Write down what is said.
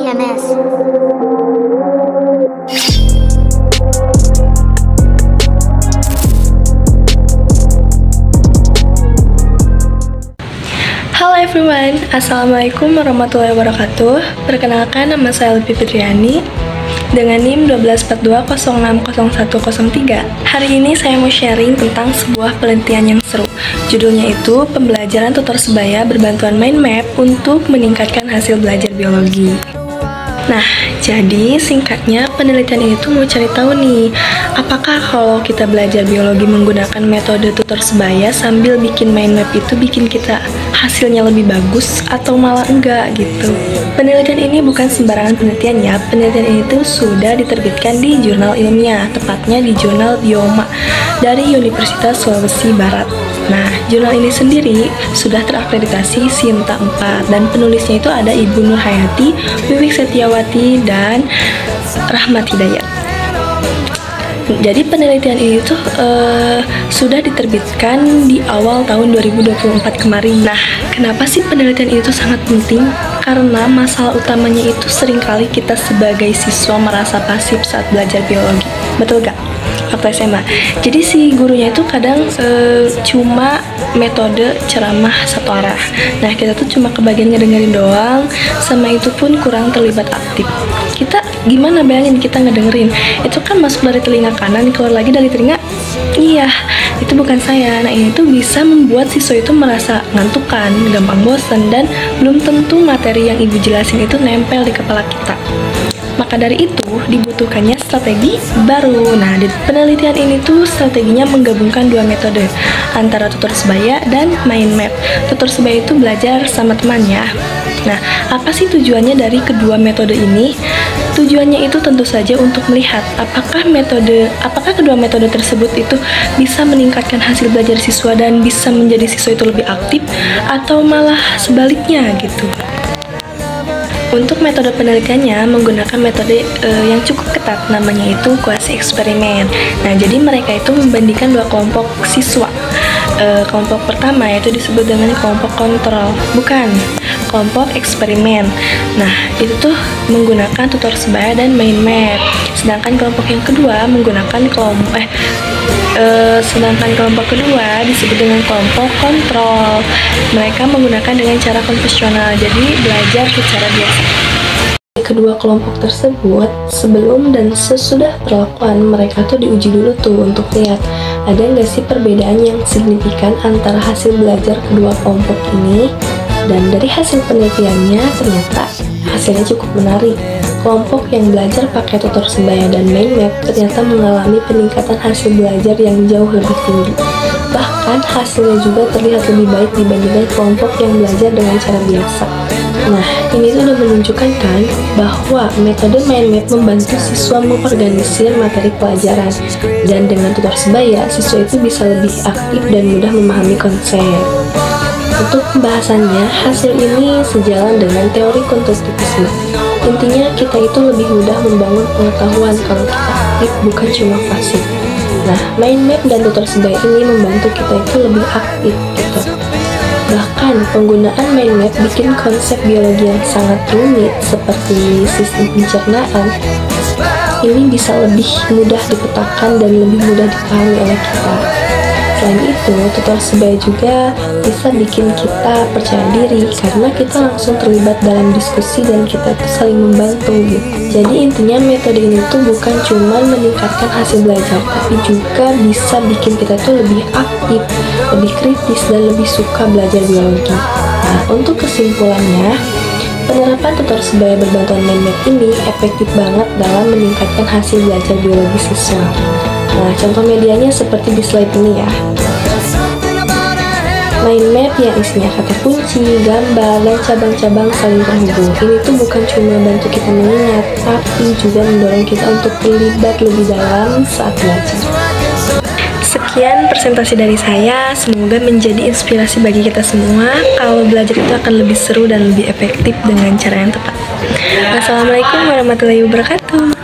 EMS. Halo everyone, Assalamualaikum warahmatullahi wabarakatuh. Perkenalkan, nama saya Lutfi Fitriani dengan NIM 1242060103. Hari ini saya mau sharing tentang sebuah penelitian yang seru. Judulnya itu Pembelajaran Tutor Sebaya Berbantuan Mind Map untuk Meningkatkan Hasil Belajar Biologi. Nah, jadi singkatnya penelitian ini tuh mau cari tahu nih, apakah kalau kita belajar biologi menggunakan metode tutor sebaya sambil bikin mind map itu bikin kita hasilnya lebih bagus atau malah enggak gitu. Penelitian ini bukan sembarangan penelitian ya, penelitian ini tuh sudah diterbitkan di jurnal ilmiah, tepatnya di jurnal Bioma dari Universitas Sulawesi Barat. Nah, jurnal ini sendiri sudah terakreditasi Sinta 4 dan penulisnya itu ada Ibu Nur Hayati, Wiwik Setiawati, dan Rahmat Hidayat. Jadi penelitian ini tuh sudah diterbitkan di awal tahun 2024 kemarin. Nah, kenapa sih penelitian itu sangat penting? Karena masalah utamanya itu seringkali kita sebagai siswa merasa pasif saat belajar biologi. Betul gak? Waktu SMA. Jadi si gurunya itu kadang cuma metode ceramah satu arah. Nah, kita tuh cuma kebagian ngedengerin doang, sama itu pun kurang terlibat aktif. Kita gimana bayangin kita ngedengerin? Itu kan masuk dari telinga kanan, keluar lagi dari telinga. Iya, itu bukan saya. Nah, ini tuh bisa membuat siswa itu merasa ngantukan, gampang bosan, dan belum tentu materi yang ibu jelasin itu nempel di kepala kita. Maka dari itu, dibutuhkannya strategi baru. Nah, di penelitian ini tuh strateginya menggabungkan dua metode, antara tutor sebaya dan mind map. Tutor sebaya itu belajar sama temannya. Nah, apa sih tujuannya dari kedua metode ini? Tujuannya itu tentu saja untuk melihat apakah kedua metode tersebut itu bisa meningkatkan hasil belajar siswa dan bisa menjadi siswa itu lebih aktif, atau malah sebaliknya gitu. Untuk metode penelitiannya menggunakan metode yang cukup ketat, namanya itu kuasi eksperimen. Nah, jadi mereka itu membandingkan dua kelompok siswa. Kelompok pertama yaitu disebut dengan kelompok kontrol, bukan kelompok eksperimen. Nah, itu tuh menggunakan tutor sebaya dan mind map. Sedangkan kelompok yang kedua menggunakan kelompok kedua disebut dengan kelompok kontrol. Mereka menggunakan dengan cara konvensional, jadi belajar secara biasa. Kedua kelompok tersebut sebelum dan sesudah perlakuan mereka tuh diuji dulu tuh untuk lihat ada nggak sih perbedaan yang signifikan antara hasil belajar kedua kelompok ini. Dan dari hasil penelitiannya ternyata hasilnya cukup menarik. Kelompok yang belajar pakai tutor sebaya dan mind map ternyata mengalami peningkatan hasil belajar yang jauh lebih tinggi. Bahkan hasilnya juga terlihat lebih baik dibandingkan kelompok yang belajar dengan cara biasa. Nah, ini tuh udah menunjukkan kan bahwa metode mind map membantu siswa mengorganisir materi pelajaran, dan dengan tutor sebaya siswa itu bisa lebih aktif dan mudah memahami konsep. Untuk pembahasannya, hasil ini sejalan dengan teori konstruktivisme. Intinya kita itu lebih mudah membangun pengetahuan kalau kita aktif, bukan cuma pasif. Nah, mind map dan tutor sebaya ini membantu kita itu lebih aktif gitu. Bahkan penggunaan mind map bikin konsep biologi yang sangat rumit seperti sistem pencernaan ini bisa lebih mudah dipetakan dan lebih mudah dipahami oleh kita. Selain itu, tutor sebaya juga bisa bikin kita percaya diri karena kita langsung terlibat dalam diskusi dan kita tuh saling membantu gitu. Jadi intinya metode ini tuh bukan cuma meningkatkan hasil belajar, tapi juga bisa bikin kita tuh lebih aktif, lebih kritis, dan lebih suka belajar biologi. Nah, untuk kesimpulannya, penerapan tutor sebaya berbantuan mind map ini efektif banget dalam meningkatkan hasil belajar biologi siswa. Nah, contoh medianya seperti di slide ini ya. Mind map yang isinya kata kunci, gambar, dan cabang-cabang saling terhubung. Ini tuh bukan cuma bantu kita mengingat, tapi juga mendorong kita untuk terlibat lebih dalam saat belajar. Sekian presentasi dari saya, semoga menjadi inspirasi bagi kita semua kalau belajar itu akan lebih seru dan lebih efektif dengan cara yang tepat. Wassalamualaikum warahmatullahi wabarakatuh.